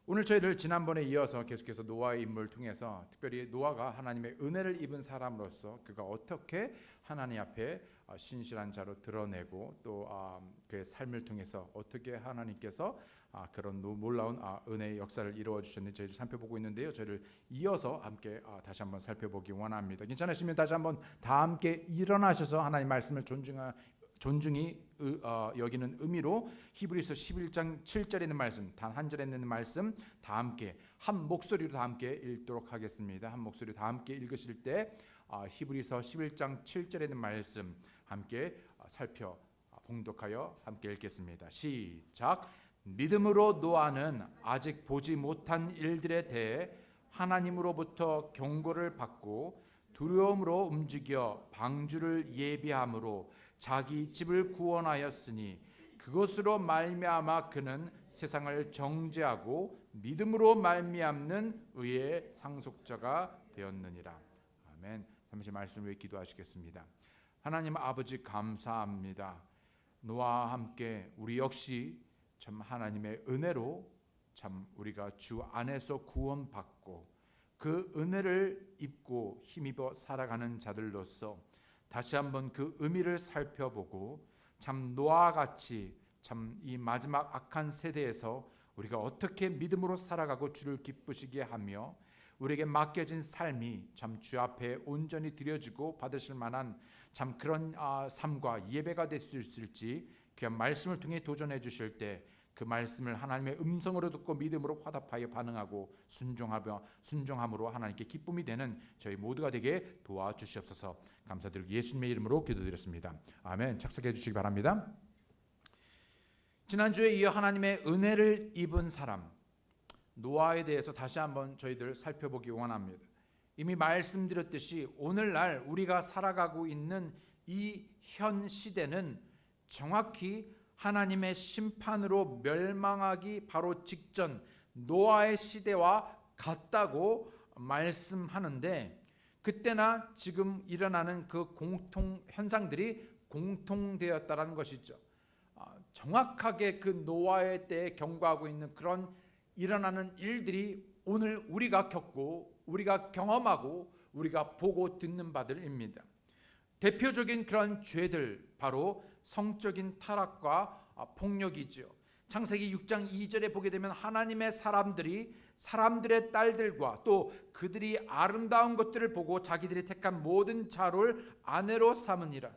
오늘 저희를 지난번에 이어서 계속해서 노아의 인물을 통해서 특별히 노아가 하나님의 은혜를 입은 사람으로서 그가 어떻게 하나님 앞에 신실한 자로 드러내고 또 그의 삶을 통해서 어떻게 하나님께서 그런 놀라운 은혜의 역사를 이루어 주셨는지 저희를 살펴보고 있는데요. 저희를 이어서 함께 다시 한번 살펴보기 원합니다. 괜찮으시면 다시 한번 다 함께 일어나셔서 하나님 말씀을 존중히 여기는 의미로 히브리서 11장 7절에 있는 말씀, 단 한 절에 있는 말씀 다 함께 한 목소리로 다 함께 읽도록 하겠습니다. 한 목소리로 다 함께 읽으실 때 히브리서 11장 7절에 있는 말씀 함께 봉독하여 함께 읽겠습니다. 시작. 믿음으로 노아는 아직 보지 못한 일들에 대해 하나님으로부터 경고를 받고 두려움으로 움직여 방주를 예비함으로 자기 집을 구원하였으니 그것으로 말미암아 그는 세상을 정죄하고 믿음으로 말미암는 의의 상속자가 되었느니라. 아멘. 잠시 말씀 위해 기도하시겠습니다. 하나님 아버지 감사합니다. 노아와 함께 우리 역시 참 하나님의 은혜로 참 우리가 주 안에서 구원받고 그 은혜를 입고 힘입어 살아가는 자들로서 다시 한번 그 의미를 살펴보고 참 노아와 같이 참 이 마지막 악한 세대에서 우리가 어떻게 믿음으로 살아가고 주를 기쁘시게 하며 우리에게 맡겨진 삶이 참 주 앞에 온전히 드려지고 받으실 만한 참 그런 삶과 예배가 될 수 있을지 귀한 말씀을 통해 도전해 주실 때 그 말씀을 하나님의 음성으로 듣고 믿음으로 화답하여 반응하고 순종함으로 하나님께 기쁨이 되는 저희 모두가 되게 도와주시옵소서. 감사드리고 예수님의 이름으로 기도드렸습니다. 아멘. 착석해 주시기 바랍니다. 지난주에 이어 하나님의 은혜를 입은 사람 노아에 대해서 다시 한번 저희들 살펴보기 원합니다. 이미 말씀드렸듯이 오늘날 우리가 살아가고 있는 이 현 시대는 정확히 하나님의 심판으로 멸망하기 바로 직전 노아의 시대와 같다고 말씀하는데 그때나 지금 일어나는 그 공통 현상들이 공통되었다라는 것이죠. 정확하게 그 노아의 때에 경과하고 있는 그런 일어나는 일들이 오늘 우리가 겪고 우리가 경험하고 우리가 보고 듣는 바들입니다. 대표적인 그런 죄들 바로 성적인 타락과 폭력이죠. 창세기 6장 2절에 보게 되면 하나님의 사람들이 사람들의 딸들과 또 그들이 아름다운 것들을 보고 자기들이 택한 모든 자를 아내로 삼으니라.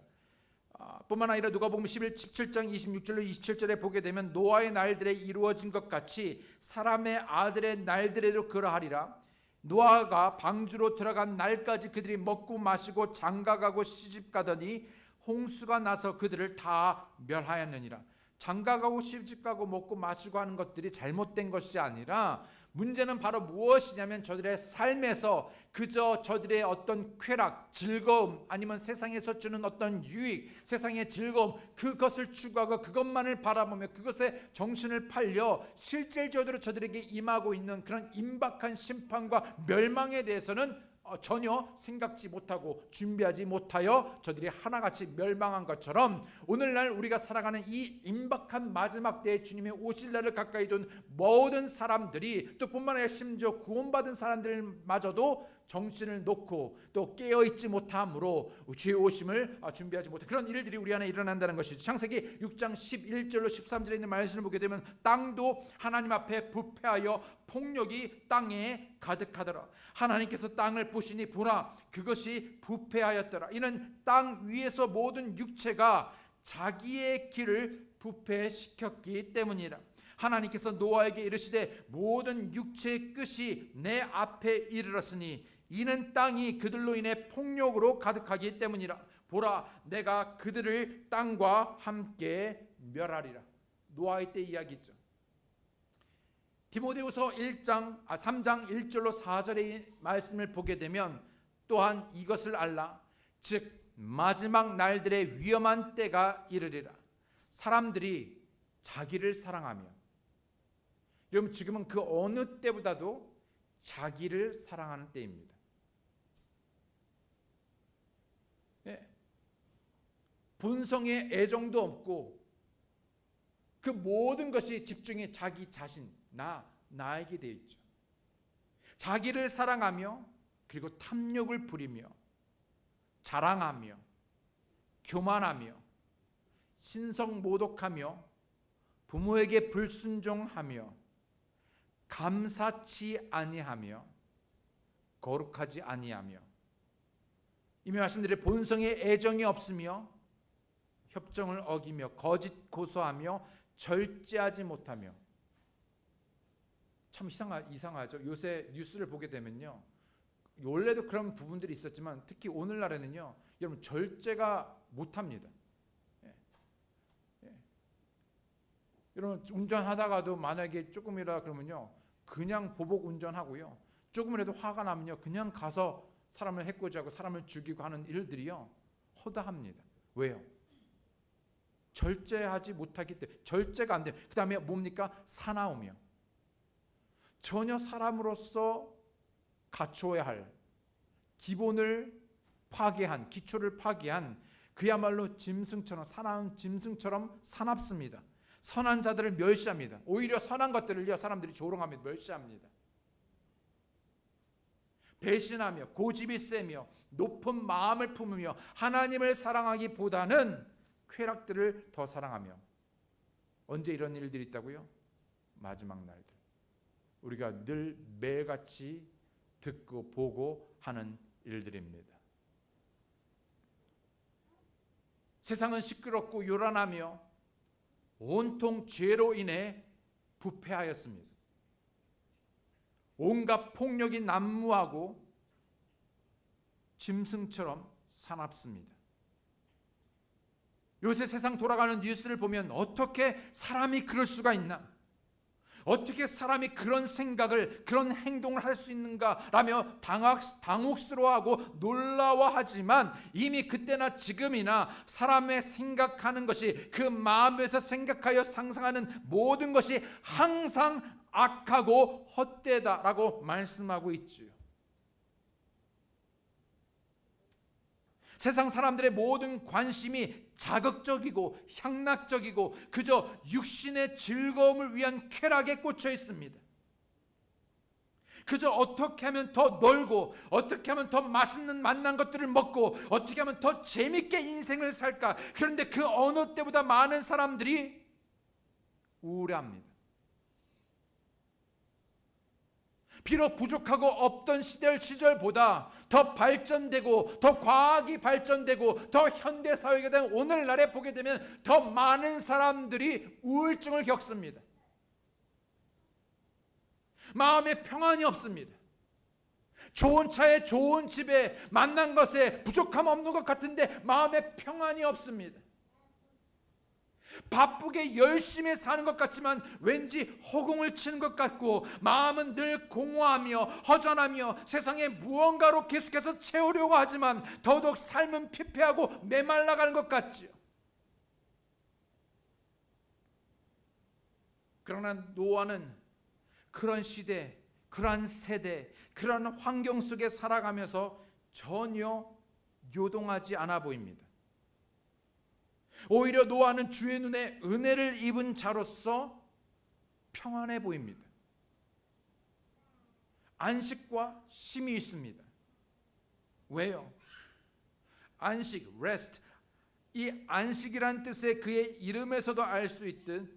뿐만 아니라 누가복음 17장 26절로 27절에 보게 되면 노아의 날들에 이루어진 것 같이 사람의 아들의 날들에도 그러하리라. 노아가 방주로 들어간 날까지 그들이 먹고 마시고 장가가고 시집가더니 홍수가 나서 그들을 다 멸하였느니라. 장가가고 시집가고 먹고 마시고 하는 것들이 잘못된 것이 아니라 문제는 바로 무엇이냐면 저들의 삶에서 그저 저들의 어떤 쾌락, 즐거움 아니면 세상에서 주는 어떤 유익, 세상의 즐거움 그것을 추구하고 그것만을 바라보며 그것에 정신을 팔려 실질적으로 저들에게 임하고 있는 그런 임박한 심판과 멸망에 대해서는 전혀 생각지 못하고 준비하지 못하여 저들이 하나같이 멸망한 것처럼 오늘날 우리가 살아가는 이 임박한 마지막 때에 주님의 오실 날을 가까이 둔 모든 사람들이 또 뿐만 아니라 심지어 구원받은 사람들마저도 정신을 놓고 또 깨어있지 못함으로 주의 오심을 준비하지 못해 그런 일들이 우리 안에 일어난다는 것이죠. 창세기 6장 11절로 13절에 있는 말씀을 보게 되면 땅도 하나님 앞에 부패하여 폭력이 땅에 가득하더라. 하나님께서 땅을 보시니 보라 그것이 부패하였더라. 이는 땅 위에서 모든 육체가 자기의 길을 부패시켰기 때문이라. 하나님께서 노아에게 이르시되 모든 육체의 끝이 내 앞에 이르렀으니 이는 땅이 그들로 인해 폭력으로 가득하기 때문이라. 보라 내가 그들을 땅과 함께 멸하리라. 노아의 때 이야기죠. 디모데후서 3장 1절로 4절의 말씀을 보게 되면 또한 이것을 알라. 즉 마지막 날들의 위험한 때가 이르리라. 사람들이 자기를 사랑하며 여러분 지금은 그 어느 때보다도 자기를 사랑하는 때입니다. 본성의 애정도 없고 그 모든 것이 집중이 자기 자신, 나 나에게 되어 있죠. 자기를 사랑하며 그리고 탐욕을 부리며 자랑하며 교만하며 신성모독하며 부모에게 불순종하며 감사치 아니하며 거룩하지 아니하며 이미 말씀드린 본성에 애정이 없으며 협정을 어기며 거짓 고소하며 절제하지 못하며. 참 이상하죠. 요새 뉴스를 보게 되면요, 원래도 그런 부분들이 있었지만 특히 오늘날에는요, 여러분 절제가 못합니다. 여러분 운전하다가도 만약에 조금이라 그러면요, 그냥 보복 운전하고요, 조금이라도 화가 나면요 그냥 가서 사람을 해코지하고 사람을 죽이고 하는 일들이요 허다합니다. 왜요? 절제하지 못하기 때문에. 절제가 안 돼요. 그 다음에 뭡니까? 사나우며 전혀 사람으로서 갖추어야 할 기본을 파괴한, 기초를 파괴한 그야말로 짐승처럼, 사나운 짐승처럼 사납습니다. 선한 자들을 멸시합니다. 오히려 선한 것들을요 사람들이 조롱하며 멸시합니다. 배신하며 고집이 세며 높은 마음을 품으며 하나님을 사랑하기보다는 쾌락들을 더 사랑하며. 언제 이런 일들이 있다고요? 마지막 날들. 우리가 늘 매일같이 듣고 보고 하는 일들입니다. 세상은 시끄럽고 요란하며 온통 죄로 인해 부패하였습니다. 온갖 폭력이 난무하고 짐승처럼 사납습니다. 요새 세상 돌아가는 뉴스를 보면 어떻게 사람이 그럴 수가 있나? 어떻게 사람이 그런 생각을, 그런 행동을 할 수 있는가라며 당혹스러워하고 놀라워하지만 이미 그때나 지금이나 사람의 생각하는 것이, 그 마음에서 생각하여 상상하는 모든 것이 항상 악하고 헛되다라고 말씀하고 있지요. 세상 사람들의 모든 관심이 자극적이고 향락적이고 그저 육신의 즐거움을 위한 쾌락에 꽂혀 있습니다. 그저 어떻게 하면 더 놀고, 어떻게 하면 더 맛있는 맛난 것들을 먹고, 어떻게 하면 더 재밌게 인생을 살까. 그런데 그 어느 때보다 많은 사람들이 우울해합니다. 비록 부족하고 없던 시절보다 더 발전되고 더 과학이 발전되고 더 현대사회가 된 오늘날에 보게 되면 더 많은 사람들이 우울증을 겪습니다. 마음에 평안이 없습니다. 좋은 차에 좋은 집에 만난 것에 부족함 없는 것 같은데 마음에 평안이 없습니다. 바쁘게 열심히 사는 것 같지만 왠지 허공을 치는 것 같고 마음은 늘 공허하며 허전하며 세상에 무언가로 계속해서 채우려고 하지만 더더욱 삶은 피폐하고 메말라가는 것 같지요. 그러나 노아는 그런 시대, 그러한 세대, 그러한 환경 속에 살아가면서 전혀 요동하지 않아 보입니다. 오히려 노아는 주의 눈에 은혜를 입은 자로서 평안해 보입니다. 안식과 쉼이 있습니다. 왜요? 안식, rest. 이 안식이란 뜻의 그의 이름에서도 알 수 있듯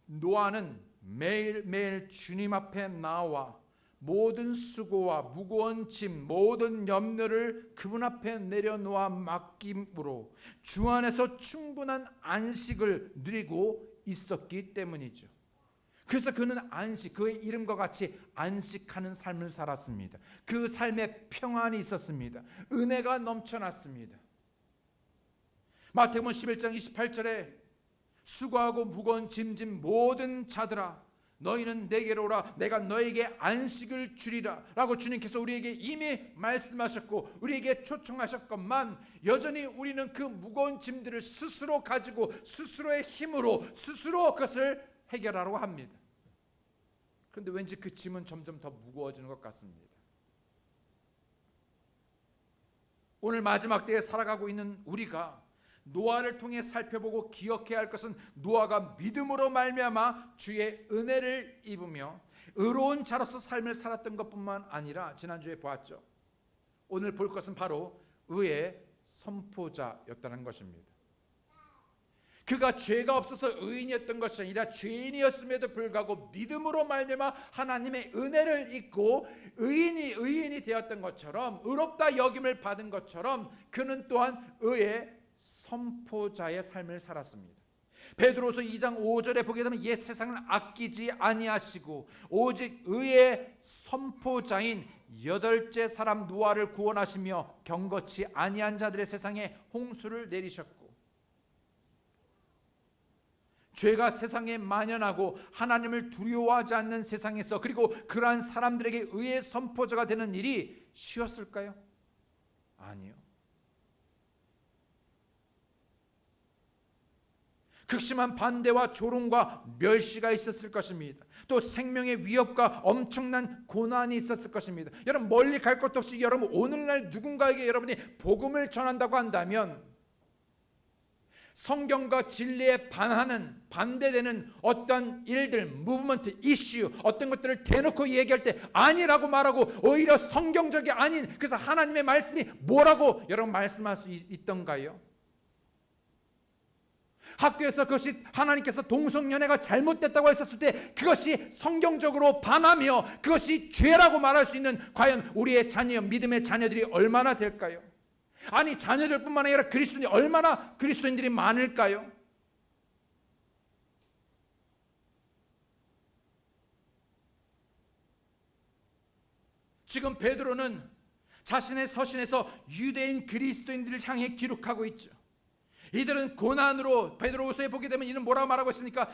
노아는 매일매일 주님 앞에 나와 모든 수고와 무거운 짐, 모든 염려를 그분 앞에 내려놓아 맡김으로 주 안에서 충분한 안식을 누리고 있었기 때문이죠. 그래서 그는 안식, 그의 이름과 같이 안식하는 삶을 살았습니다. 그 삶에 평안이 있었습니다. 은혜가 넘쳐났습니다. 마태복음 11장 28절에 수고하고 무거운 짐진 모든 자들아 너희는 내게로 오라 내가 너에게 안식을 주리라 라고 주님께서 우리에게 이미 말씀하셨고 우리에게 초청하셨건만 여전히 우리는 그 무거운 짐들을 스스로 가지고 스스로의 힘으로 스스로 그것을 해결하려고 합니다. 그런데 왠지 그 짐은 점점 더 무거워지는 것 같습니다. 오늘 마지막 때에 살아가고 있는 우리가 노아를 통해 살펴보고 기억해야 할 것은 노아가 믿음으로 말미암아 주의 은혜를 입으며 의로운 자로서 삶을 살았던 것뿐만 아니라 지난주에 보았죠. 오늘 볼 것은 바로 의의 선포자였다는 것입니다. 그가 죄가 없어서 의인이었던 것이 아니라 죄인이었음에도 불구하고 믿음으로 말미암아 하나님의 은혜를 입고 의인이 되었던 것처럼, 의롭다 여김을 받은 것처럼 그는 또한 의의 선포자의 삶을 살았습니다. 베드로서 2장 5절에 보게 되면 옛 세상을 아끼지 아니하시고 오직 의의 선포자인 여덟째 사람 노아를 구원하시며 경거치 아니한 자들의 세상에 홍수를 내리셨고, 죄가 세상에 만연하고 하나님을 두려워하지 않는 세상에서, 그리고 그러한 사람들에게 의의 선포자가 되는 일이 쉬웠을까요? 아니요. 극심한 반대와 조롱과 멸시가 있었을 것입니다. 또 생명의 위협과 엄청난 고난이 있었을 것입니다. 여러분, 멀리 갈 것도 없이 여러분 오늘날 누군가에게 여러분이 복음을 전한다고 한다면 성경과 진리에 반대되는 어떤 일들, 무브먼트, 이슈, 어떤 것들을 대놓고 얘기할 때 아니라고 말하고 오히려 성경적이 아닌, 그래서 하나님의 말씀이 뭐라고 여러분 말씀할 수 있던가요? 학교에서 그것이 하나님께서 동성연애가 잘못됐다고 했었을 때 그것이 성경적으로 반하며 그것이 죄라고 말할 수 있는 과연 우리의 자녀, 믿음의 자녀들이 얼마나 될까요? 아니, 자녀들뿐만 아니라 그리스도인이 얼마나 그리스도인들이 많을까요? 지금 베드로는 자신의 서신에서 유대인 그리스도인들을 향해 기록하고 있죠. 이들은 고난으로, 베드로후서에 보게 되면 이는 뭐라고 말하고 있습니까?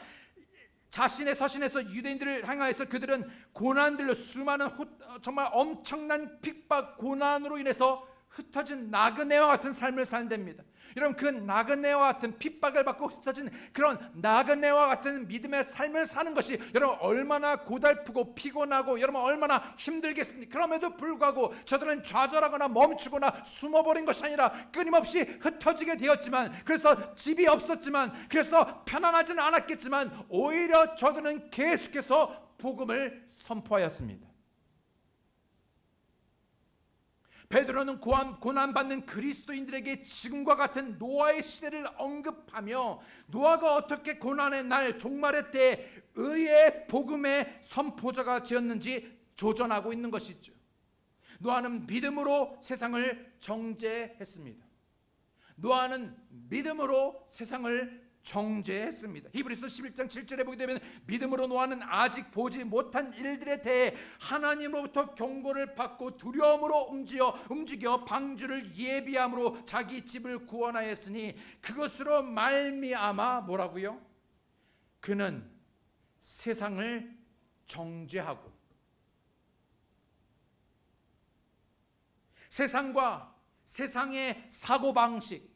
자신의 서신에서 유대인들을 향하여서 그들은 고난들로, 수많은 정말 엄청난 핍박, 고난으로 인해서 흩어진 나그네와 같은 삶을 산답니다. 여러분, 그 나그네와 같은 핍박을 받고 흩어진 그런 나그네와 같은 믿음의 삶을 사는 것이 여러분 얼마나 고달프고 피곤하고 여러분 얼마나 힘들겠습니까? 그럼에도 불구하고 저들은 좌절하거나 멈추거나 숨어버린 것이 아니라 끊임없이 흩어지게 되었지만, 그래서 집이 없었지만, 그래서 편안하지는 않았겠지만 오히려 저들은 계속해서 복음을 선포하였습니다. 베드로는 고난받는 그리스도인들에게 지금과 같은 노아의 시대를 언급하며 노아가 어떻게 고난의 날, 종말의 때 의의 복음의 선포자가 되었는지 조전하고 있는 것이죠. 노아는 믿음으로 세상을 정죄했습니다. 노아는 믿음으로 세상을 정죄했습니다. 히브리서 11장 7절에 보게 되면 믿음으로 노아는 아직 보지 못한 일들에 대해 하나님으로부터 경고를 받고 두려움으로 움직여 방주를 예비함으로 자기 집을 구원하였으니 그것으로 말미암아 뭐라고요? 그는 세상을 정죄하고 세상과 세상의 사고방식,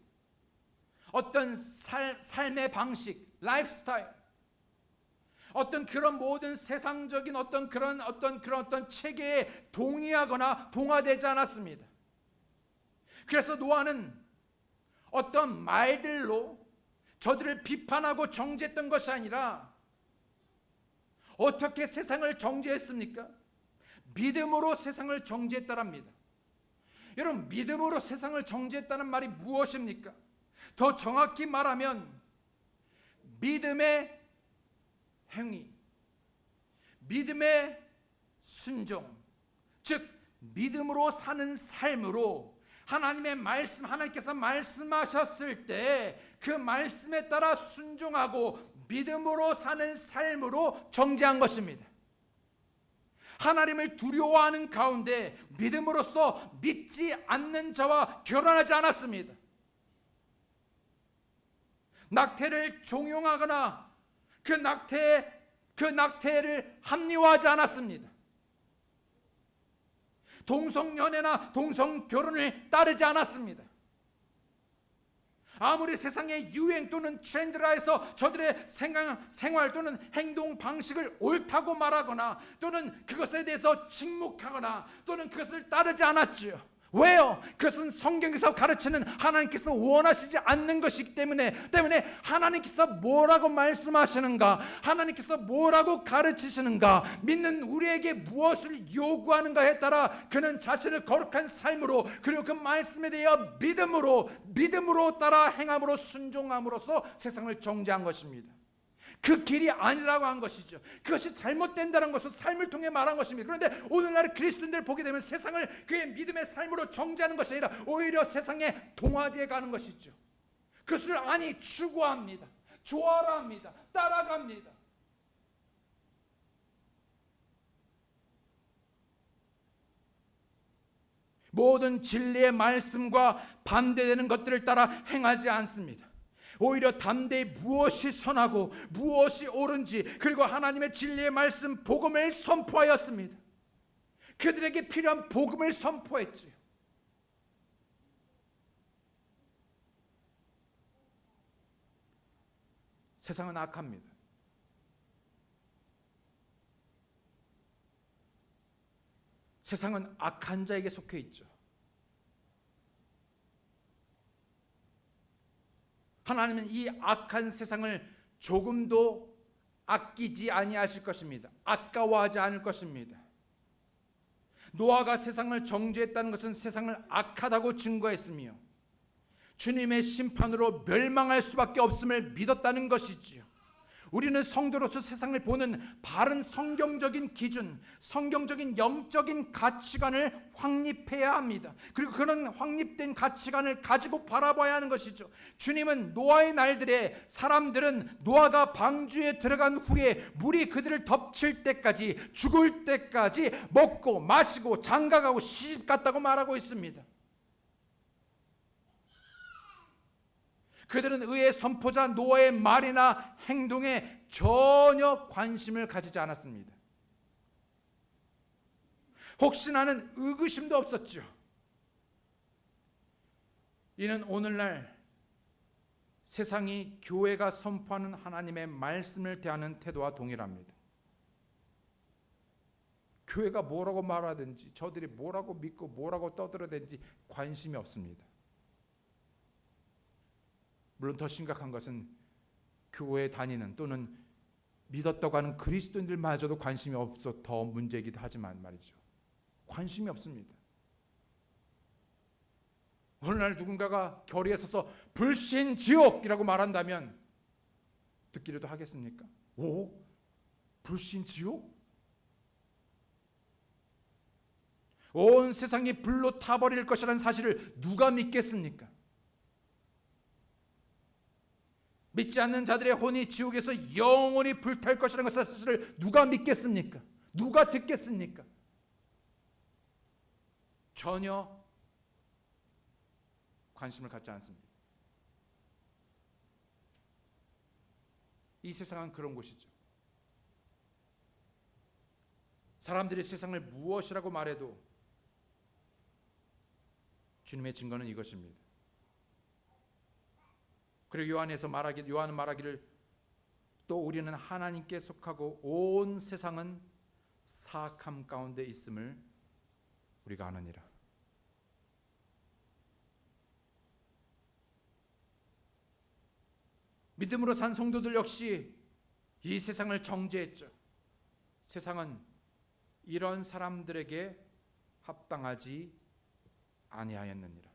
어떤 삶의 방식, 라이프스타일, 어떤 그런 모든 세상적인 어떤 체계에 동의하거나 동화되지 않았습니다. 그래서 노아는 어떤 말들로 저들을 비판하고 정죄했던 것이 아니라 어떻게 세상을 정죄했습니까? 믿음으로 세상을 정죄했다랍니다. 여러분, 믿음으로 세상을 정죄했다는 말이 무엇입니까? 더 정확히 말하면 믿음의 행위, 믿음의 순종, 즉 믿음으로 사는 삶으로 하나님의 말씀, 하나님께서 말씀하셨을 때 그 말씀에 따라 순종하고 믿음으로 사는 삶으로 정죄한 것입니다. 하나님을 두려워하는 가운데 믿음으로써 믿지 않는 자와 결혼하지 않았습니다. 낙태를 종용하거나 그 낙태를 합리화하지 않았습니다. 동성연애나 동성결혼을 따르지 않았습니다. 아무리 세상의 유행 또는 트렌드라 해서 저들의 생활 또는 행동 방식을 옳다고 말하거나 또는 그것에 대해서 침묵하거나 또는 그것을 따르지 않았지요. 왜요? 그것은 성경에서 가르치는 하나님께서 원하시지 않는 것이기 때문에 하나님께서 뭐라고 말씀하시는가, 하나님께서 뭐라고 가르치시는가, 믿는 우리에게 무엇을 요구하는가에 따라 그는 자신을 거룩한 삶으로, 그리고 그 말씀에 대하여 믿음으로 따라 행함으로, 순종함으로써 세상을 정죄한 것입니다. 그 길이 아니라고 한 것이죠. 그것이 잘못된다는 것은 삶을 통해 말한 것입니다. 그런데 오늘날 그리스도인들을 보게 되면 세상을 그의 믿음의 삶으로 정죄하는 것이 아니라 오히려 세상에 동화되어 가는 것이죠. 그것을 추구합니다. 좋아라 합니다. 따라갑니다. 모든 진리의 말씀과 반대되는 것들을 따라 행하지 않습니다. 오히려 담대히 무엇이 선하고 무엇이 옳은지, 그리고 하나님의 진리의 말씀 복음을 선포하였습니다. 그들에게 필요한 복음을 선포했지요. 세상은 악합니다. 세상은 악한 자에게 속해 있죠. 하나님은 이 악한 세상을 조금도 아끼지 아니하실 것입니다. 아까워하지 않을 것입니다. 노아가 세상을 정죄했다는 것은 세상을 악하다고 증거했으며 주님의 심판으로 멸망할 수밖에 없음을 믿었다는 것이지요. 우리는 성도로서 세상을 보는 바른 성경적인 기준, 성경적인 영적인 가치관을 확립해야 합니다. 그리고 그런 확립된 가치관을 가지고 바라봐야 하는 것이죠. 주님은 노아의 날들에 사람들은 노아가 방주에 들어간 후에 물이 그들을 덮칠 때까지, 죽을 때까지 먹고 마시고 장가가고 시집 갔다고 말하고 있습니다. 그들은 의의 선포자 노아의 말이나 행동에 전혀 관심을 가지지 않았습니다. 혹시나는 의구심도 없었죠. 이는 오늘날 세상이 교회가 선포하는 하나님의 말씀을 대하는 태도와 동일합니다. 교회가 뭐라고 말하든지, 저들이 뭐라고 믿고 뭐라고 떠들어대든지 관심이 없습니다. 물론 더 심각한 것은 교회에 다니는 또는 믿었다고 하는 그리스도인들마저도 관심이 없어 더 문제이기도 하지만 말이죠. 관심이 없습니다. 오늘날 누군가가 결의에 서서 불신지옥이라고 말한다면 듣기라도 하겠습니까? 오? 불신지옥? 온 세상이 불로 타버릴 것이라는 사실을 누가 믿겠습니까? 믿지 않는 자들의 혼이 지옥에서 영원히 불탈 것이라는 것을 사실을 누가 믿겠습니까? 누가 듣겠습니까? 전혀 관심을 갖지 않습니다. 이 세상은 그런 곳이죠. 사람들이 세상을 무엇이라고 말해도 주님의 증거는 이것입니다. 그리고 요한은 말하기를 또 우리는 하나님께 속하고 온 세상은 사악함 가운데 있음을 우리가 아느니라. 믿음으로 산 성도들 역시 이 세상을 정죄했죠. 세상은 이런 사람들에게 합당하지 아니하였느니라.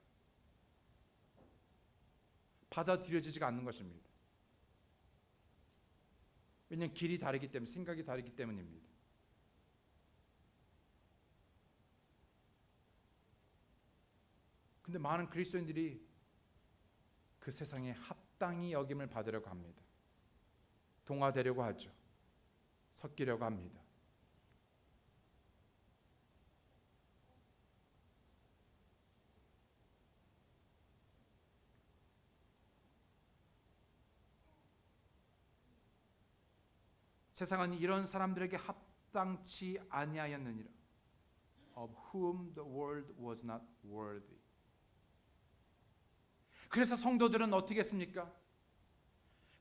받아들여지지가 않는 것입니다. 왜냐하면 길이 다르기 때문에, 생각이 다르기 때문입니다. 근데 많은 그리스도인들이 그 세상에 합당히 여김을 받으려고 합니다. 동화되려고 하죠. 섞이려고 합니다. 세상은 이런 사람들에게 합당치 아니하였느니라. Of whom the world was not worthy. 그래서 성도들은 어떻게 했습니까?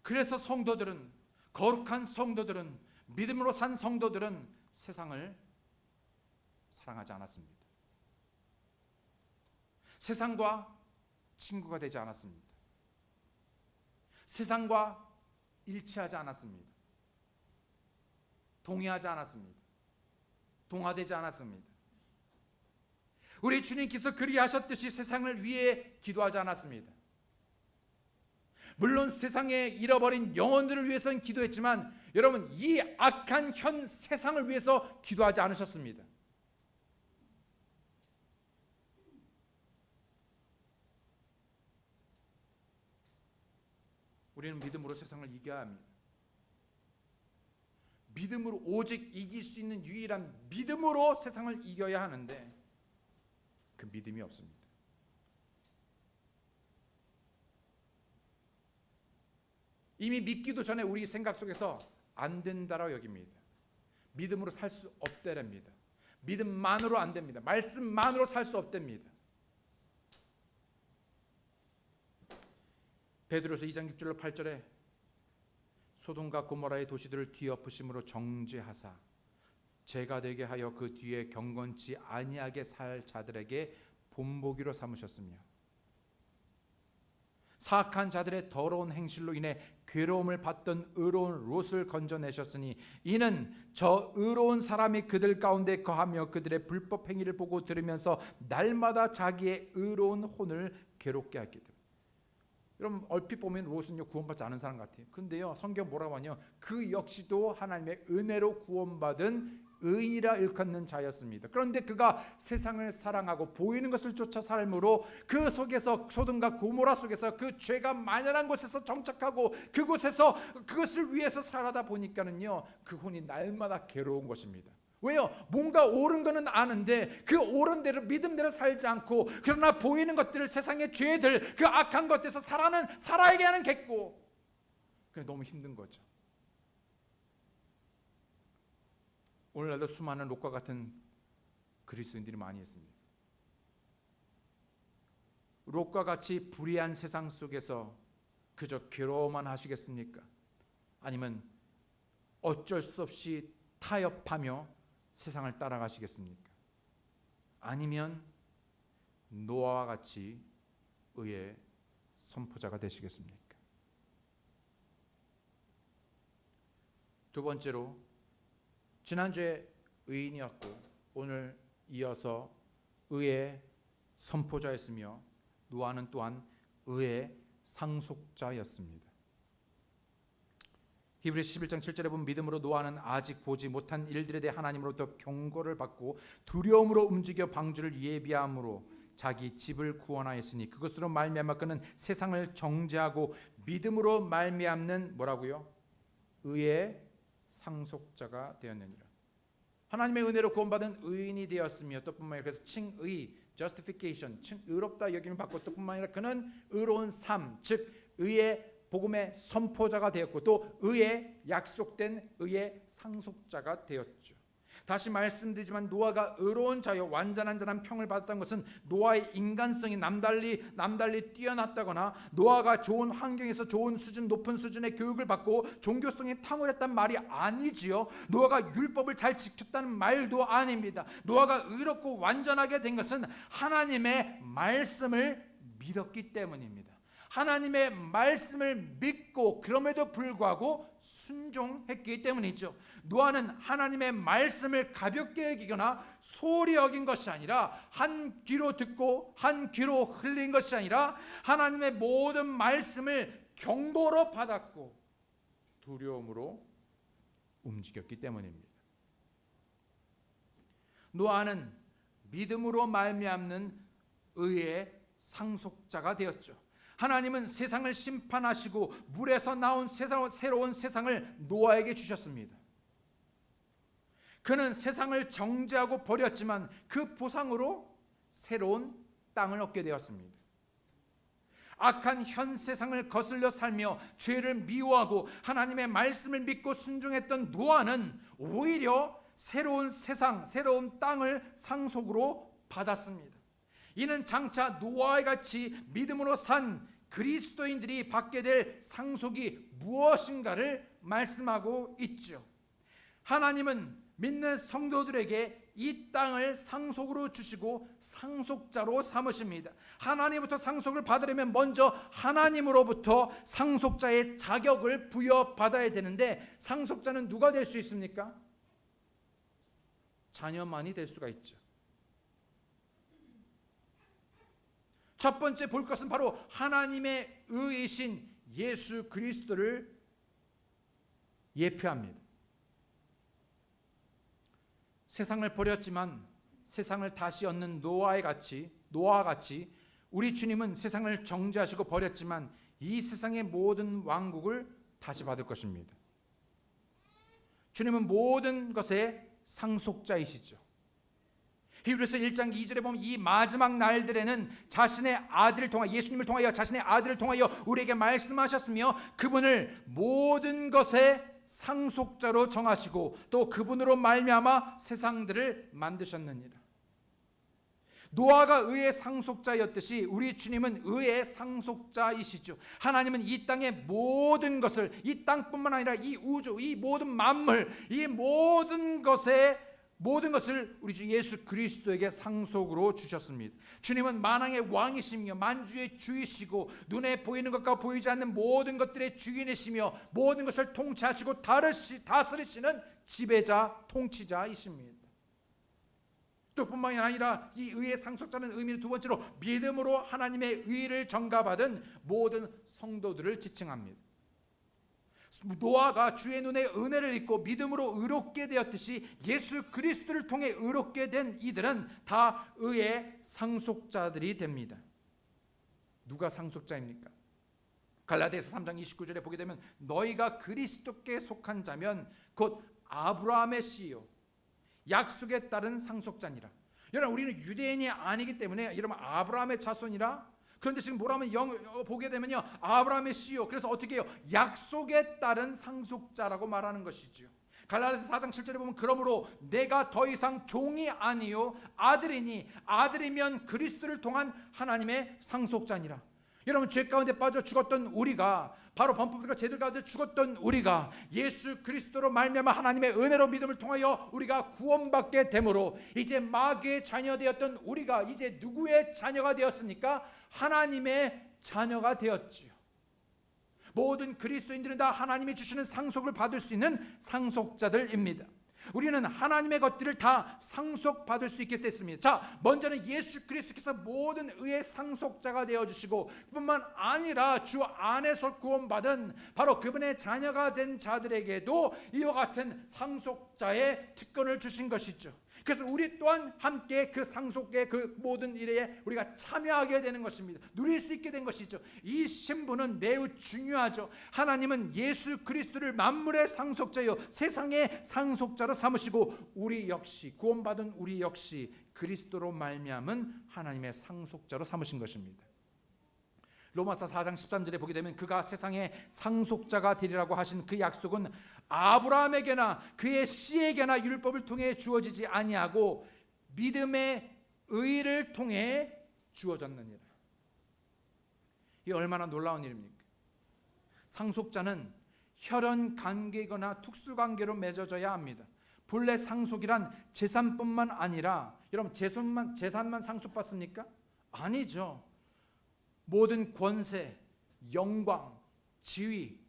그래서 성도들은, 거룩한 성도들은, 믿음으로 산 성도들은 세상을 사랑하지 않았습니다. 세상과 친구가 되지 않았습니다. 세상과 일치하지 않았습니다. 동의하지 않았습니다. 동화되지 않았습니다. 우리 주님께서 그리하셨듯이 세상을 위해 기도하지 않았습니다. 물론 세상에 잃어버린 영혼들을 위해서는 기도했지만 여러분, 이 악한 현 세상을 위해서 기도하지 않으셨습니다. 우리는 믿음으로 세상을 이겨야 합니다. 믿음으로, 오직 이길 수 있는 유일한 믿음으로 세상을 이겨야 하는데 그 믿음이 없습니다. 이미 믿기도 전에 우리 생각 속에서 안 된다라고 여깁니다. 믿음으로 살 수 없다랍니다. 믿음만으로 안 됩니다. 말씀만으로 살 수 없답니다. 베드로서 2장 6절로 8절에 소돔과 고모라의 도시들을 뒤엎으심으로 정죄하사 죄가 되게 하여 그 뒤에 경건치 아니하게 살 자들에게 본보기로 삼으셨으며 사악한 자들의 더러운 행실로 인해 괴로움을 받던 의로운 롯을 건져내셨으니 이는 저 의로운 사람이 그들 가운데 거하며 그들의 불법 행위를 보고 들으면서 날마다 자기의 의로운 혼을 괴롭게 하기 때문에. 여러분, 얼핏 보면 롯은요 구원받지 않은 사람 같아요. 근데요 성경 뭐라고 하냐, 그 역시도 하나님의 은혜로 구원받은 의인이라 일컫는 자였습니다. 그런데 그가 세상을 사랑하고 보이는 것을 쫓아 삶으로 그 속에서, 소돔과 고모라 속에서 그 죄가 만연한 곳에서 정착하고 그곳에서 그것을 위해서 살아다 보니까는요 그 혼이 날마다 괴로운 것입니다. 왜요? 뭔가 옳은 거는 아는데 그 옳은 대로 믿음대로 살지 않고, 그러나 보이는 것들을, 세상의 죄들, 그 악한 것들에서 살아야게 하는 겠고, 그게 너무 힘든 거죠. 오늘날도 수많은 롯과 같은 그리스도인들이 많이 있습니다. 롯과 같이 불의한 세상 속에서 그저 괴로워만 하시겠습니까? 아니면 어쩔 수 없이 타협하며 세상을 따라가시겠습니까? 아니면 노아와 같이 의의 선포자가 되시겠습니까? 두 번째로, 지난주에 의인이었고 오늘 이어서 의의 선포자였으며 노아는 또한 의의 상속자였습니다. 히브리서 11장 7절에 보면 믿음으로 노아는 아직 보지 못한 일들에 대해 하나님으로부터 경고를 받고 두려움으로 움직여 방주를 예비함으로 자기 집을 구원하였으니 그것으로 말미암아 그는 세상을 정죄하고 믿음으로 말미암는 뭐라고요? 의의 상속자가 되었느니라. 하나님의 은혜로 구원받은 의인이 되었으며 또 뿐만 아니라 그래서 칭의, justification, 의롭다 여김을 받고 또 뿐만 아니라 그는 의로운 삶, 즉 의의 복음의 선포자가 되었고 또 의의 약속된 의의 상속자가 되었죠. 다시 말씀드리지만 노아가 의로운 자여 완전한 자란 평을 받았던 것은 노아의 인간성이 남달리 뛰어났다거나 노아가 좋은 환경에서 좋은 수준, 높은 수준의 교육을 받고 종교성이 탁월했단 말이 아니지요. 노아가 율법을 잘 지켰다는 말도 아닙니다. 노아가 의롭고 완전하게 된 것은 하나님의 말씀을 믿었기 때문입니다. 하나님의 말씀을 믿고 그럼에도 불구하고 순종했기 때문이죠. 노아는 하나님의 말씀을 가볍게 여기거나 소홀히 여긴 것이 아니라 한 귀로 듣고 한 귀로 흘린 것이 아니라 하나님의 모든 말씀을 경고로 받았고 두려움으로 움직였기 때문입니다. 노아는 믿음으로 말미암는 의의 상속자가 되었죠. 하나님은 세상을 심판하시고 물에서 나온 새로운 세상을 노아에게 주셨습니다. 그는 세상을 정죄하고 버렸지만 그 보상으로 새로운 땅을 얻게 되었습니다. 악한 현 세상을 거슬려 살며 죄를 미워하고 하나님의 말씀을 믿고 순종했던 노아는 오히려 새로운 세상, 새로운 땅을 상속으로 받았습니다. 이는 장차 노아와 같이 믿음으로 산 그리스도인들이 받게 될 상속이 무엇인가를 말씀하고 있죠. 하나님은 믿는 성도들에게 이 땅을 상속으로 주시고 상속자로 삼으십니다. 하나님부터 상속을 받으려면 먼저 하나님으로부터 상속자의 자격을 부여받아야 되는데, 상속자는 누가 될 수 있습니까? 자녀만이 될 수가 있죠. 첫 번째 볼 것은 바로 하나님의 의이신 예수 그리스도를 예표합니다. 세상을 버렸지만 세상을 다시 얻는 노아와 같이 우리 주님은 세상을 정죄하시고 버렸지만 이 세상의 모든 왕국을 다시 받을 것입니다. 주님은 모든 것의 상속자이시죠. 히브리서 1장 2절에 보면 이 마지막 날들에는 자신의 아들을 통하여, 예수님을 통하여, 자신의 아들을 통하여 우리에게 말씀하셨으며 그분을 모든 것의 상속자로 정하시고 또 그분으로 말미암아 세상들을 만드셨느니라. 노아가 의의 상속자였듯이 우리 주님은 의의 상속자이시죠. 하나님은 이 땅의 모든 것을, 이 땅뿐만 아니라 이 우주, 이 모든 만물, 이 모든 것을 우리 주 예수 그리스도에게 상속으로 주셨습니다. 주님은 만왕의 왕이시며 만주의 주이시고 눈에 보이는 것과 보이지 않는 모든 것들의 주인이시며 모든 것을 통치하시고 다스리시는 지배자, 통치자이십니다. 또 뿐만이 아니라 이 의의 상속자는 의미는 두 번째로 믿음으로 하나님의 의를 전가받은 모든 성도들을 지칭합니다. 노아가 주의 눈에 은혜를 입고 믿음으로 의롭게 되었듯이 예수 그리스도를 통해 의롭게 된 이들은 다 의의 상속자들이 됩니다. 누가 상속자입니까? 갈라디아서 3장 29절에 보게 되면 너희가 그리스도께 속한 자면 곧 아브라함의 씨요 약속에 따른 상속자니라. 여러분, 우리는 유대인이 아니기 때문에 여러분 아브라함의 자손이라. 그런데 지금 뭐라면 보게 되면요, 아브라함의 씨요, 그래서 어떻게 해요? 약속에 따른 상속자라고 말하는 것이죠. 갈라디아서 4장 7절에 보면 그러므로 내가 더 이상 종이 아니요 아들이니 아들이면 그리스도를 통한 하나님의 상속자니라. 여러분, 죄 가운데 빠져 죽었던 우리가, 바로 범법과 죄들 가운데 죽었던 우리가 예수 그리스도로 말미암아 하나님의 은혜로 믿음을 통하여 우리가 구원받게 되므로 이제 마귀의 자녀 되었던 우리가 이제 누구의 자녀가 되었습니까? 하나님의 자녀가 되었지요. 모든 그리스도인들은 다 하나님이 주시는 상속을 받을 수 있는 상속자들입니다. 우리는 하나님의 것들을 다 상속받을 수 있게 됐습니다. 자, 먼저는 예수 그리스도께서 모든 의의 상속자가 되어주시고 뿐만 아니라 주 안에서 구원받은 바로 그분의 자녀가 된 자들에게도 이와 같은 상속자의 특권을 주신 것이죠. 그래서 우리 또한 함께 그 상속의 그 모든 일에 우리가 참여하게 되는 것입니다. 누릴 수 있게 된 것이죠. 이 신분은 매우 중요하죠. 하나님은 예수 그리스도를 만물의 상속자요 세상의 상속자로 삼으시고 우리 역시, 구원받은 우리 역시 그리스도로 말미암은 하나님의 상속자로 삼으신 것입니다. 로마서 4장 13절에 보게 되면 그가 세상의 상속자가 되리라고 하신 그 약속은 아브라함에게나 그의 씨에게나 율법을 통해 주어지지 아니하고 믿음의 의를 통해 주어졌느니라. 이 얼마나 놀라운 일입니까? 상속자는 혈연 관계거나 특수 관계로 맺어져야 합니다. 본래 상속이란 재산뿐만 아니라, 여러분 재산만 상속받습니까? 아니죠. 모든 권세, 영광, 지위,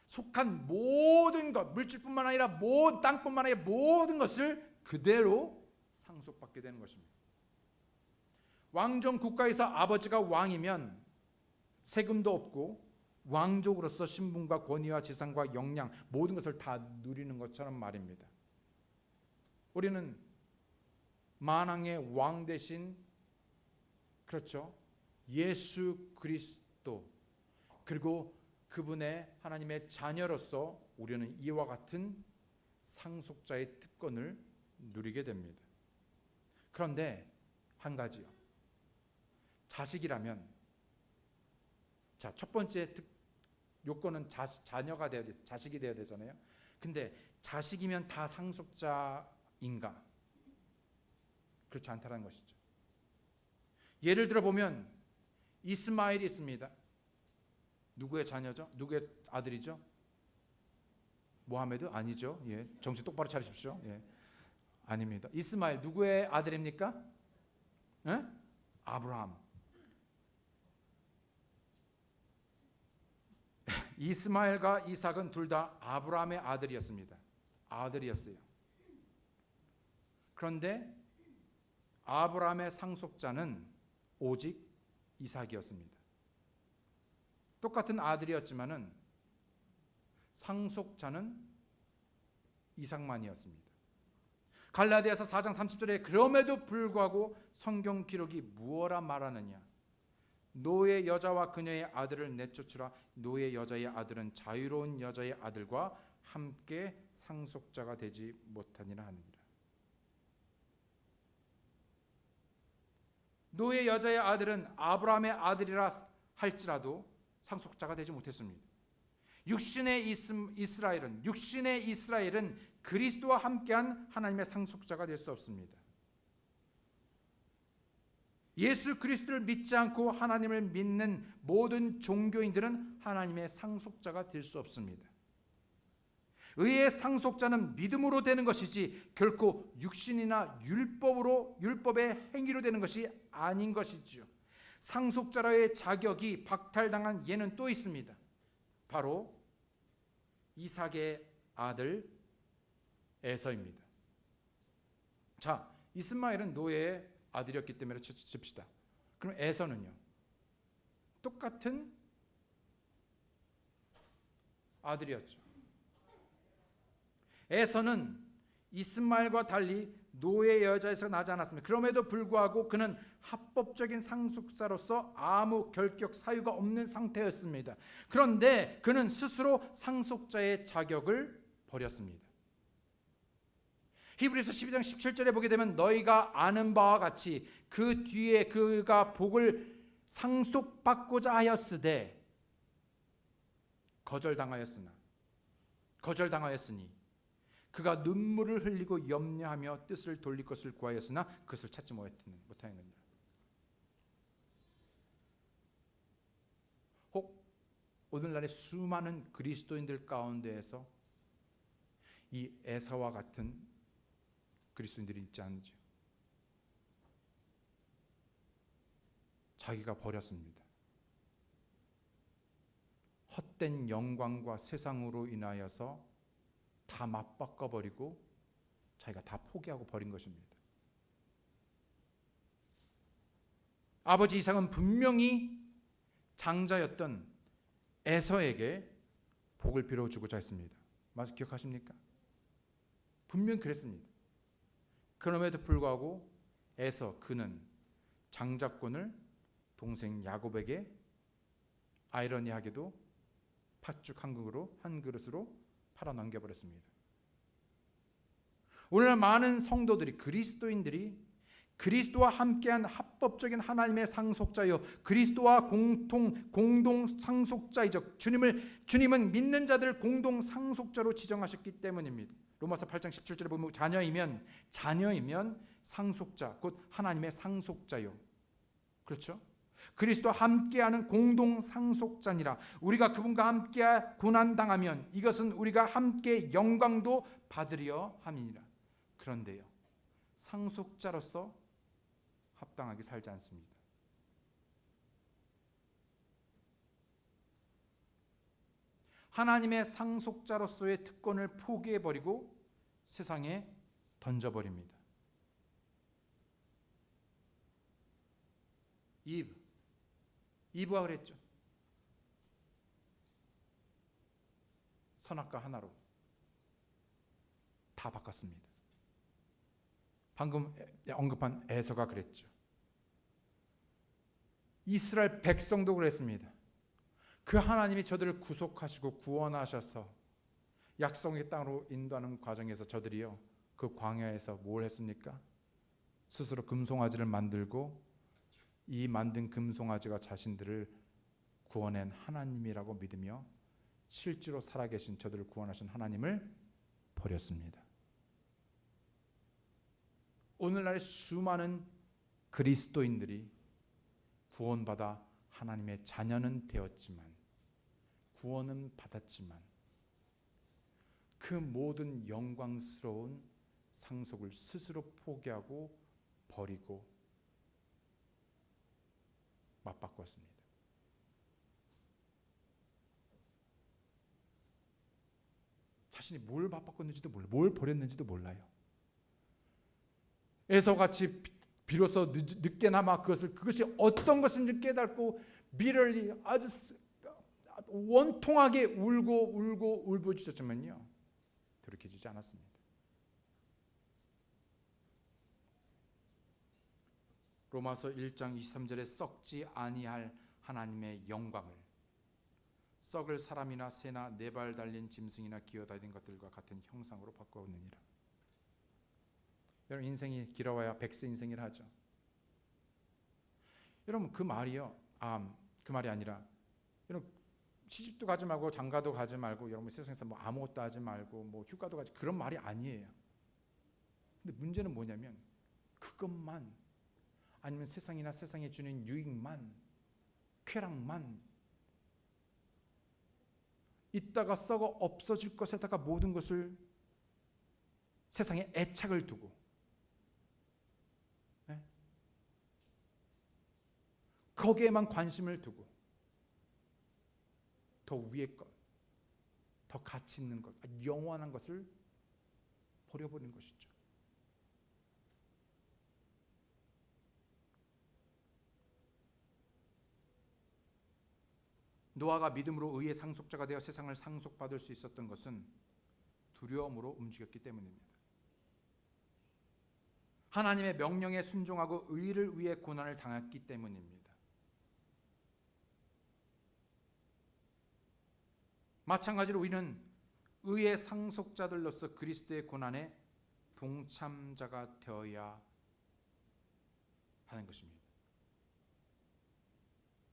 속한 모든 것, 물질뿐만 아니라 땅뿐만 아니라 모든 것을 그대로 상속받게 되는 것입니다. 왕정 국가에서 아버지가 왕이면 세금도 없고 왕족으로서 신분과 권위와 재산과 역량 모든 것을 다 누리는 것처럼 말입니다. 우리는 만왕의 왕 대신, 그렇죠, 예수 그리스도, 그리고 그분의 하나님의 자녀로서 우리는 이와 같은 상속자의 특권을 누리게 됩니다. 그런데 한 가지요. 자식이라면, 자, 첫 번째 요건은 자녀가 되어야 돼, 자식이 되어야 되잖아요. 근데 자식이면 다 상속자인가? 그렇지 않다는 것이죠. 예를 들어 보면 이스마엘이 있습니다. 누구의 자녀죠? 누구의 아들이죠? 모하메드? 아니죠. 예, 정신 똑바로 차리십시오. 예. 아닙니다. 이스마엘 누구의 아들입니까? 에? 아브라함. 이스마엘과 이삭은 둘 다 아브라함의 아들이었습니다. 아들이었어요. 그런데 아브라함의 상속자는 오직 이삭이었습니다. 똑같은 아들이었지만은 상속자는 이삭만이었습니다. 갈라디아서 4장 30절에 그럼에도 불구하고 성경 기록이 무엇라 말하느냐? 노의 여자와 그녀의 아들을 내쫓으라. 노의 여자의 아들은 자유로운 여자의 아들과 함께 상속자가 되지 못하니라 하느니라. 노의 여자의 아들은 아브라함의 아들이라 할지라도 상속자가 되지 못했습니다. 육신의 이스라엘은 그리스도와 함께한 하나님의 상속자가 될 수 없습니다. 예수 그리스도를 믿지 않고 하나님을 믿는 모든 종교인들은 하나님의 상속자가 될 수 없습니다. 의의 상속자는 믿음으로 되는 것이지 결코 육신이나 율법의 행위로 되는 것이 아닌 것이지요. 상속자로의 자격이 박탈당한 예는 또 있습니다. 바로 이삭의 아들 에서입니다. 자, 이스마엘은 노예의 아들이었기 때문에 칩시다. 그럼 에서는요? 똑같은 아들이었죠. 에서는 이스마엘과 달리 노예 여자에서 나지 않았습니다. 그럼에도 불구하고 그는 합법적인 상속자로서 아무 결격 사유가 없는 상태였습니다. 그런데 그는 스스로 상속자의 자격을 버렸습니다. 히브리서 12장 17절에 보게 되면 너희가 아는 바와 같이 그 뒤에 그가 복을 상속받고자 하였으되 거절당하였으니 그가 눈물을 흘리고 염려하며 뜻을 돌릴 것을 구하였으나 그것을 찾지 못하였느니라. 혹 오늘날의 수많은 그리스도인들 가운데에서 이 에서와 같은 그리스도인들이 있지 않은지요? 자기가 버렸습니다. 헛된 영광과 세상으로 인하여서 다 맞바꿔버리고 자기가 다 포기하고 버린 것입니다. 아버지 이삭은 분명히 장자였던 에서에게 복을 빌어주고자 했습니다. 맞아, 기억하십니까? 분명히 그랬습니다. 그럼에도 불구하고 그는 장자권을 동생 야곱에게 아이러니하게도 팥죽 한 그릇으로 팔아 넘겨버렸습니다. 오늘날 많은 성도들이 그리스도인들이 그리스도와 함께한 합법적인 하나님의 상속자요 그리스도와 공동 상속자이죠. 주님은 믿는 자들을 공동 상속자로 지정하셨기 때문입니다. 로마서 8장 17절에 보면 자녀이면 상속자 곧 하나님의 상속자요. 그렇죠? 그리스도와 함께하는 공동 상속자니라. 우리가 그분과 함께 고난당하면 이것은 우리가 함께 영광도 받으려 함이니라. 그런데요, 상속자로서 합당하게 살지 않습니다. 하나님의 상속자로서의 특권을 포기해버리고 세상에 던져버립니다. 이브가 그랬죠. 선악과 하나로 다 바꿨습니다. 방금 언급한 에서가 그랬죠. 이스라엘 백성도 그랬습니다. 그 하나님이 저들을 구속하시고 구원하셔서 약속의 땅으로 인도하는 과정에서 저들이요 그 광야에서 뭘 했습니까? 스스로 금송아지를 만들고 이 만든 금송아지가 자신들을 구원한 하나님이라고 믿으며 실제로 살아계신 저들을 구원하신 하나님을 버렸습니다. 오늘날 수많은 그리스도인들이 구원받아 하나님의 자녀는 되었지만 구원은 받았지만 그 모든 영광스러운 상속을 스스로 포기하고 버리고 맞바꿨습니다. 자신이 뭘 맞바꿨는지도 몰라요. 뭘 버렸는지도 몰라요. 에서같이 비로소 늦게나마 그것이 어떤 것인지 깨닫고 미련이 아주 원통하게 울고 울부짖었지만요, 돌이켜지지 않았습니다. 로마서 1장 23절에 썩지 아니할 하나님의 영광을 썩을 사람이나 새나 네 발 달린 짐승이나 기어다니는 것들과 같은 형상으로 바꾸었느니라. 여러분, 인생이 길어야 100세 인생이라 하죠. 여러분, 그 말이요, 그 말이 아니라 여러분, 시집도 가지 말고 장가도 가지 말고 여러분 세상에서 뭐 아무것도 하지 말고 뭐 휴가도 가지, 그런 말이 아니에요. 근데 문제는 뭐냐면 그것만, 아니면 세상이나 세상에 주는 유익만, 쾌락만, 있다가 썩어 없어질 것에다가 모든 것을, 세상에 애착을 두고, 네? 거기에만 관심을 두고 더 위의 것, 더 가치 있는 것, 영원한 것을 버려버리는 것이죠. 노아가 믿음으로 의의 상속자가 되어 세상을 상속받을 수 있었던 것은 두려움으로 움직였기 때문입니다. 하나님의 명령에 순종하고 의를 위해 고난을 당했기 때문입니다. 마찬가지로 우리는 의의 상속자들로서 그리스도의 고난에 동참자가 되어야 하는 것입니다.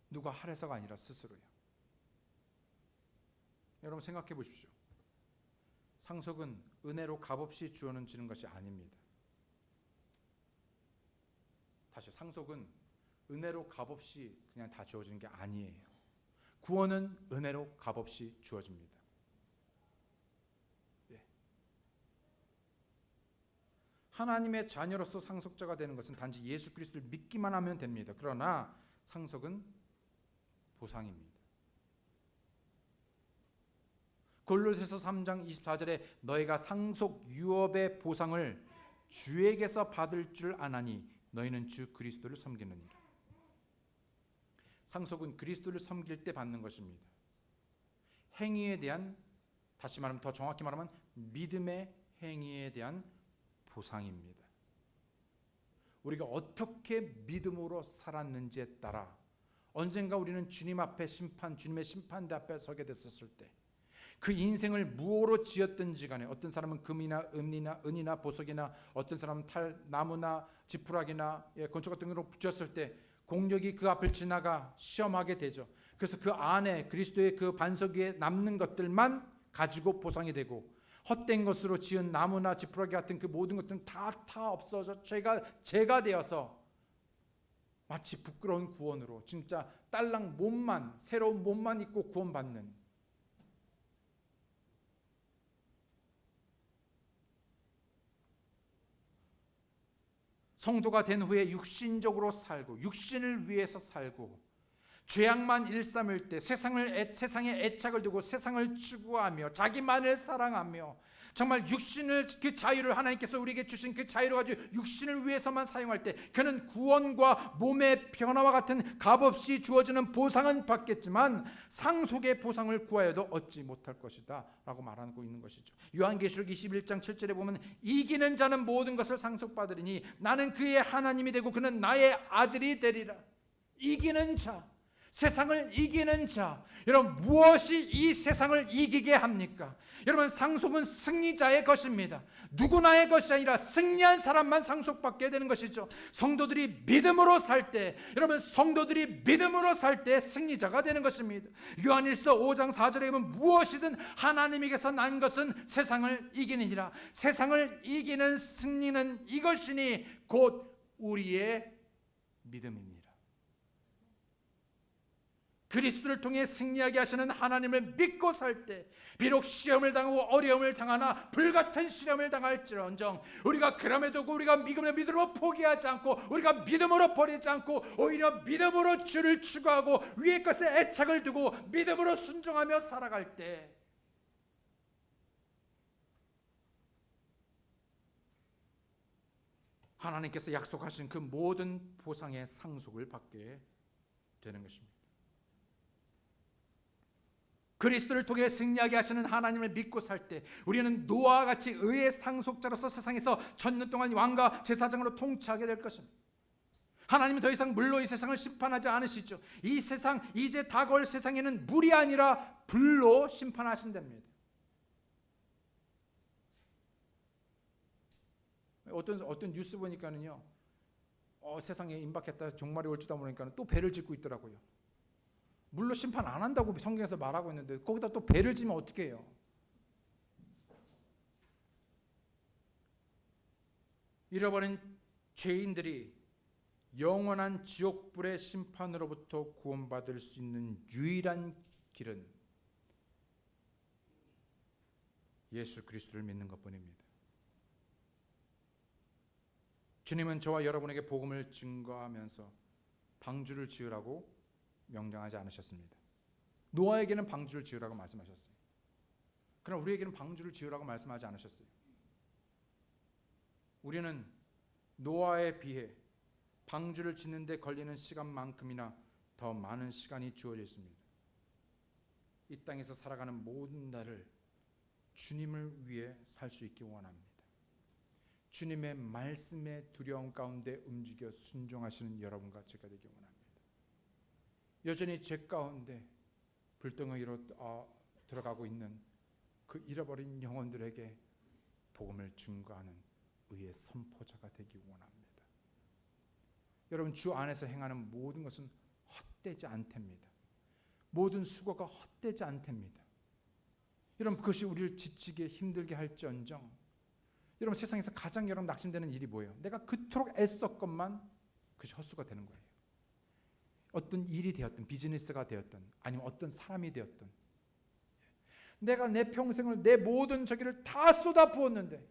누가 하래서가 아니라 스스로요. 여러분 생각해 보십시오. 상속은 은혜로 값없이 주어지는 것이 아닙니다. 다시, 상속은 은혜로 값없이 그냥 다 주어지는 게 아니에요. 구원은 은혜로 값없이 주어집니다. 예. 하나님의 자녀로서 상속자가 되는 것은 단지 예수 그리스도를 믿기만 하면 됩니다. 그러나 상속은 보상입니다. 골로새서 3장 24절에 너희가 상속 유업의 보상을 주에게서 받을 줄 아나니 너희는 주 그리스도를 섬기느니라. 상속은 그리스도를 섬길 때 받는 것입니다. 행위에 대한, 다시 말하면, 더 정확히 말하면 믿음의 행위에 대한 보상입니다. 우리가 어떻게 믿음으로 살았는지에 따라 언젠가 우리는 주님 앞에 주님의 심판대 앞에 서게 됐었을 때 그 인생을 무엇으로 지었든지 간에, 어떤 사람은 금이나 은이나 보석이나, 어떤 사람은 나무나 지푸라기나 건축 같은 걸로 붙였을 때 공력이 그 앞을 지나가 시험하게 되죠. 그래서 그 안에 그리스도의 그 반석 위에 남는 것들만 가지고 보상이 되고, 헛된 것으로 지은 나무나 지푸라기 같은 그 모든 것들은 다 없어져 제가 되어서 마치 부끄러운 구원으로 진짜 딸랑 몸만, 새로운 몸만 입고 구원받는, 성도가 된 후에 육신적으로 살고 육신을 위해서 살고 죄악만 일삼을 때 세상에 애착을 두고 세상을 추구하며 자기만을 사랑하며 정말 육신을, 그 자유를 하나님께서 우리에게 주신 그 자유를 가지고 육신을 위해서만 사용할 때 그는 구원과 몸의 변화와 같은 값없이 주어지는 보상은 받겠지만 상속의 보상을 구하여도 얻지 못할 것이다 라고 말하고 있는 것이죠. 요한계시록 21장 7절에 보면 이기는 자는 모든 것을 상속받으리니 나는 그의 하나님이 되고 그는 나의 아들이 되리라. 이기는 자, 세상을 이기는 자. 여러분, 무엇이 이 세상을 이기게 합니까? 여러분, 상속은 승리자의 것입니다. 누구나의 것이 아니라 승리한 사람만 상속받게 되는 것이죠. 성도들이 믿음으로 살 때, 여러분, 성도들이 믿음으로 살 때 승리자가 되는 것입니다. 요한일서 5장 4절에 보면 무엇이든 하나님에게서 난 것은 세상을 이기느니라. 세상을 이기는 승리는 이것이니 곧 우리의 믿음이니라. 그리스도를 통해 승리하게 하시는 하나님을 믿고 살 때 비록 시험을 당하고 어려움을 당하나 불같은 시험을 당할지언정 우리가 그럼에도 우리가 믿음으로 포기하지 않고 우리가 믿음으로 버리지 않고 오히려 믿음으로 주를 추구하고 위의 것에 애착을 두고 믿음으로 순종하며 살아갈 때 하나님께서 약속하신 그 모든 보상의 상속을 받게 되는 것입니다. 그리스도를 통해 승리하게 하시는 하나님을 믿고 살 때 우리는 노아와 같이 의의 상속자로서 세상에서 1000년 동안 왕과 제사장으로 통치하게 될 것입니다. 하나님은 더 이상 물로 이 세상을 심판하지 않으시죠. 이 세상, 이제 다가올 세상에는 물이 아니라 불로 심판하신답니다. 어떤 뉴스 보니까는요, 세상에 임박했다 종말이 올지도 모르니까 또 배를 짓고 있더라고요. 물로 심판 안 한다고 성경에서 말하고 있는데 거기다 또 배를 지면 어떻게 해요? 잃어버린 죄인들이 영원한 지옥불의 심판으로부터 구원받을 수 있는 유일한 길은 예수 그리스도를 믿는 것뿐입니다. 주님은 저와 여러분에게 복음을 증거하면서 방주를 지으라고 명령하지 않으셨습니다. 노아에게는 방주를 지으라고 말씀하셨어요. 그러나 우리에게는 방주를 지으라고 말씀하지 않으셨어요. 우리는 노아에 비해 방주를 짓는 데 걸리는 시간만큼이나 더 많은 시간이 주어져 있습니다. 이 땅에서 살아가는 모든 날을 주님을 위해 살 수 있기 원합니다. 주님의 말씀의 두려움 가운데 움직여 순종하시는 여러분과 제가 되기 원합니다. 여전히 죄 가운데 불덩어리로 들어가고 있는 그 잃어버린 영혼들에게 복음을 증거하는 의의 선포자가 되기 원합니다. 여러분, 주 안에서 행하는 모든 것은 헛되지 않답니다. 모든 수고가 헛되지 않답니다. 여러분, 그것이 우리를 지치게 힘들게 할지언정 여러분, 세상에서 가장 여러분 낙심되는 일이 뭐예요? 내가 그토록 애썼건만 그것이 헛수가 되는 거예요. 어떤 일이 되었든 비즈니스가 되었든 아니면 어떤 사람이 되었든 내가 내 평생을 내 모든 저기를 다 쏟아 부었는데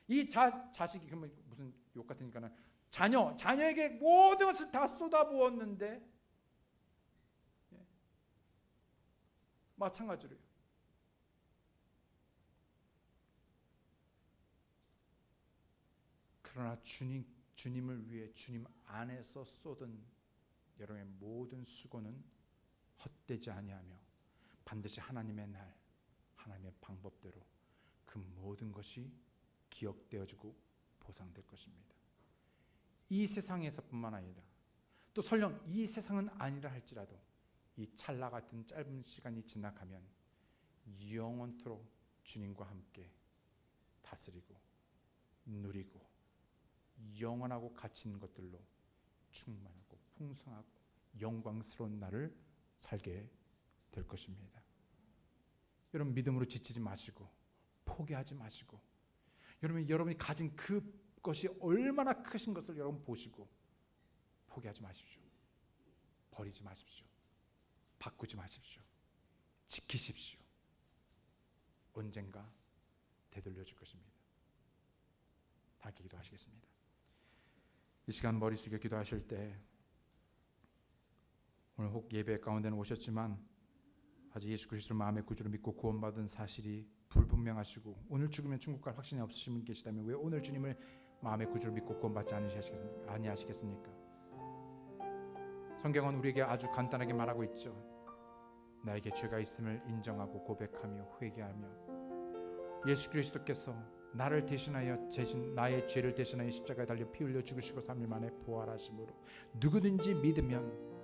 이 자식이 그러면 무슨 욕 같으니까는 자녀에게 모든 것을 다 쏟아 부었는데 마찬가지로요. 그러나 주님을 위해 주님 안에서 쏟은 여러분의 모든 수고는 헛되지 아니하며 반드시 하나님의 날, 하나님의 방법대로 그 모든 것이 기억되어지고 보상될 것입니다. 이 세상에서뿐만 아니라 또 설령 이 세상은 아니라 할지라도 이 찰나 같은 짧은 시간이 지나가면 영원토록 주님과 함께 다스리고 누리고 영원하고 가치 있는 것들로 충만하고 풍성하고 영광스러운 날을 살게 될 것입니다. 여러분, 믿음으로 지치지 마시고 포기하지 마시고 여러분이 가진 그것이 얼마나 크신 것을 여러분 보시고 포기하지 마십시오. 버리지 마십시오. 바꾸지 마십시오. 지키십시오. 언젠가 되돌려 줄 것입니다. 다 함께 기도하시겠습니다. 이 시간 머리 숙여 기도하실 때 오늘 혹 예배 가운데는 오셨지만 아직 예수 그리스도를 마음의 구주로 믿고 구원받은 사실이 불분명하시고 오늘 죽으면 천국 갈 확신이 없으신 분 계시다면 왜 오늘 주님을 마음의 구주로 믿고 구원받지 아니하시겠습니까? 성경은 우리에게 아주 간단하게 말하고 있죠. 나에게 죄가 있음을 인정하고 고백하며 회개하며 예수 그리스도께서 나를 대신하여 나의 죄를 대신하여 십자가에 달려 피 흘려 죽으시고 3일 만에 부활하심으로 누구든지 믿으면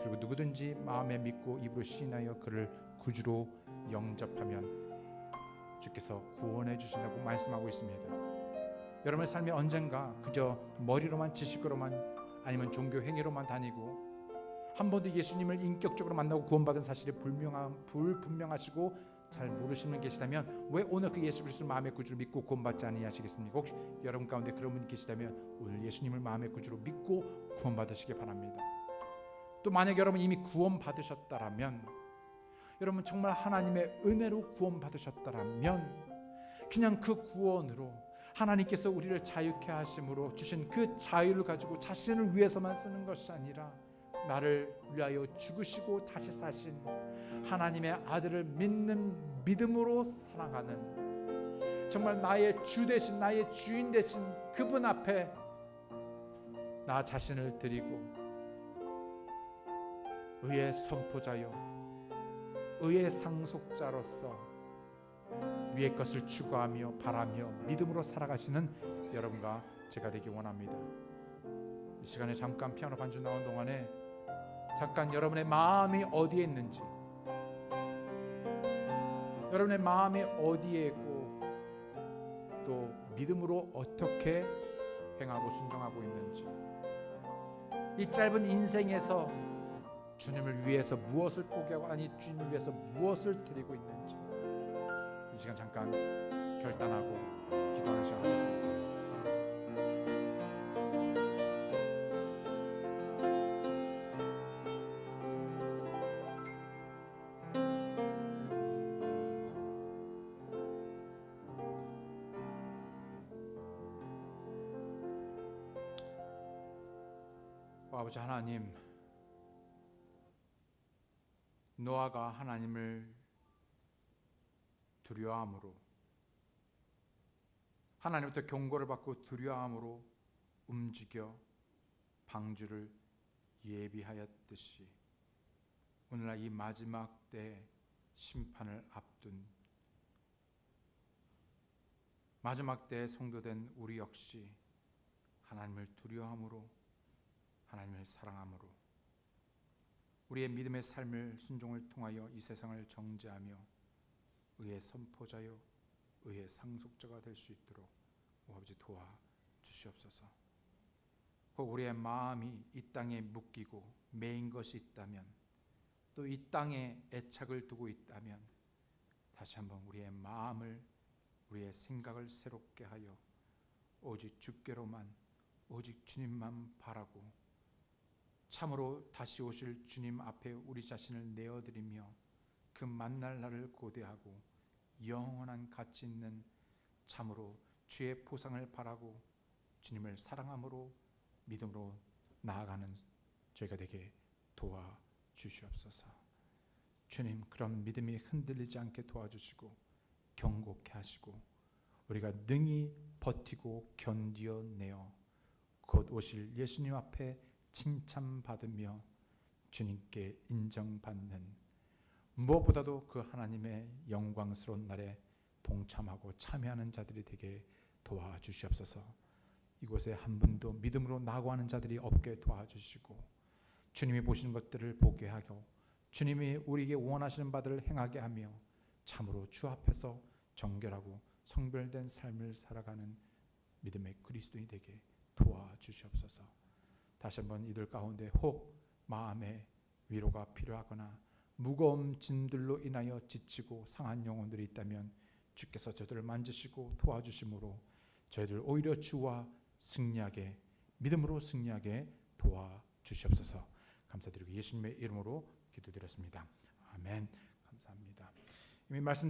그리고 누구든지 마음에 믿고 입으로 시인하여 그를 구주로 영접하면 주께서 구원해 주신다고 말씀하고 있습니다. 여러분의 삶이 언젠가 그저 머리로만 지식으로만 아니면 종교 행위로만 다니고 한 번도 예수님을 인격적으로 만나고 구원받은 사실이 불분명하시고 잘 모르시는 분 계시다면 왜 오늘 그 예수 그리스도를 마음의 구주로 믿고 구원받지 아니하시겠습니까? 혹시 여러분 가운데 그런 분이 계시다면 오늘 예수님을 마음의 구주로 믿고 구원받으시기 바랍니다. 또 만약 여러분 이미 구원 받으셨다라면, 여러분 정말 하나님의 은혜로 구원 받으셨다라면, 그냥 그 구원으로 하나님께서 우리를 자유케 하심으로 주신 그 자유를 가지고 자신을 위해서만 쓰는 것이 아니라 나를 위하여 죽으시고 다시 사신 하나님의 아들을 믿는 믿음으로 살아가는, 정말 나의 주 되신, 나의 주인 되신 그분 앞에 나 자신을 드리고 의의 선포자요 의의 상속자로서 위의 것을 추구하며 바라며 믿음으로 살아가시는 여러분과 제가 되기 원합니다. 이 시간에 잠깐 피아노 반주 나온 동안에 잠깐 여러분의 마음이 어디에 있는지, 여러분의 마음이 어디에 있고 또 믿음으로 어떻게 행하고 순종하고 있는지, 이 짧은 인생에서 주님을 위해서 무엇을 포기하고, 아니 주님을 위해서 무엇을 드리고 있는지, 이 시간 잠깐 결단하고 기도하는 시간 하겠습니다. 아버지 하나님, 노아가 하나님을 두려워함으로, 하나님부터 경고를 받고 두려워함으로 움직여 방주를 예비하였듯이 오늘날 이 마지막 때 심판을 앞둔 마지막 때에 성도된 우리 역시 하나님을 두려워함으로, 하나님을 사랑함으로 우리의 믿음의 삶을 순종을 통하여 이 세상을 정죄하며 의의 선포자요 의의 상속자가 될 수 있도록 아버지 도와주시옵소서. 혹 우리의 마음이 이 땅에 묶이고 매인 것이 있다면, 또 이 땅에 애착을 두고 있다면 다시 한번 우리의 마음을, 우리의 생각을 새롭게 하여 오직 주께로만, 오직 주님만 바라고 참으로 다시 오실 주님 앞에 우리 자신을 내어드리며 그 만날 날을 고대하고 영원한 가치 있는 참으로 주의 보상을 바라고 주님을 사랑함으로 믿음으로 나아가는 저희가 되게 도와주시옵소서. 주님, 그런 믿음이 흔들리지 않게 도와주시고 경고케 하시고 우리가 능히 버티고 견디어내어 곧 오실 예수님 앞에 칭찬받으며 주님께 인정받는, 무엇보다도 그 하나님의 영광스러운 날에 동참하고 참여하는 자들이 되게 도와주시옵소서. 이곳에 한 분도 믿음으로 나아가는 자들이 없게 도와주시고 주님이 보시는 것들을 보게 하고 주님이 우리에게 원하시는 바들을 행하게 하며 참으로 주 앞에서 정결하고 성별된 삶을 살아가는 믿음의 그리스도인이 되게 도와주시옵소서. 다시 한번 이들 가운데 혹 마음의 위로가 필요하거나 무거운 짐들로 인하여 지치고 상한 영혼들이 있다면 주께서 저들을 만지시고 도와주심으로 저희들 오히려 주와 승리하게, 믿음으로 승리하게 도와주시옵소서. 감사드리고 예수님의 이름으로 기도드렸습니다. 아멘. 감사합니다. 이미 말씀드린